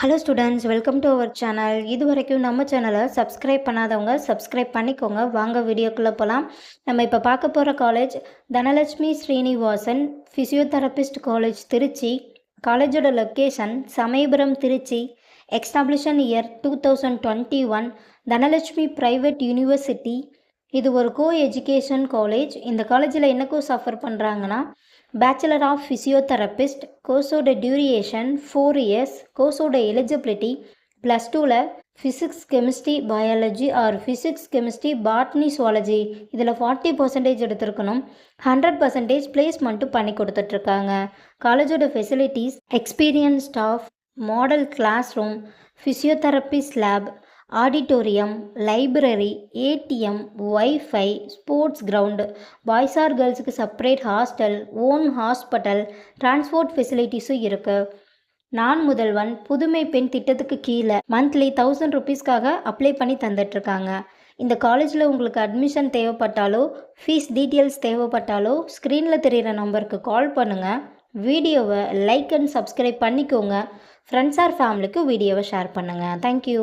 Hello students, welcome to our channel. இது வரைக்கும் நம்ம சேனலை சப்ஸ்கிரைப் பண்ணாதவங்க சப்ஸ்கிரைப் பண்ணிக்கோங்க. வாங்க வீடியோக்குள்ளே போகலாம். நம்ம இப்போ பார்க்க போகிற college Dhanalakshmi Srinivasan physiotherapist college, Trichy. காலேஜோட location Samayapuram, Trichy. Establishment year 2021. Dhanalakshmi private university. இது ஒரு கோ எஜுகேஷன் காலேஜ். இந்த காலேஜில் என்ன கோர்ஸ் ஆஃபர் பண்ணுறாங்கன்னா, பேச்சுலர் ஆஃப் ஃபிசியோதெரபிஸ்ட். கோர்ஸோட டியூரேஷன் 4 இயர்ஸ். கோர்ஸோட எலிஜிபிலிட்டி +2ல் physics, chemistry, biology or physics, chemistry, botany, zoology இதில் 40% எடுத்திருக்கணும். 100% பிளேஸ்மெண்ட்டும் பண்ணி கொடுத்துட்ருக்காங்க. காலேஜோட facilities experience staff, model class room, physiotherapist lab, auditorium, library, ATM, WiFi, sports ground, boys or கேர்ள்ஸுக்கு separate hostel, own hospital, transport ஃபெசிலிட்டிஸும் இருக்குது. நான் முதல்வன் புதுமை பெண் திட்டத்துக்கு கீழே மந்த்லி 1000 ருபீஸ்க்காக அப்ளை பண்ணி தந்துட்டுருக்காங்க. இந்த காலேஜில் உங்களுக்கு அட்மிஷன் தேவைப்பட்டாலோ ஃபீஸ் டீட்டெயில்ஸ் தேவைப்பட்டாலோ ஸ்க்ரீனில் தெரிகிற நம்பருக்கு கால் பண்ணுங்கள். வீடியோவை லைக் அண்ட் சப்ஸ்கிரைப் பண்ணிக்கோங்க. ஃப்ரெண்ட்ஸ் ஆர் ஃபேமிலிக்கு வீடியோவை ஷேர் பண்ணுங்கள். தேங்க்யூ.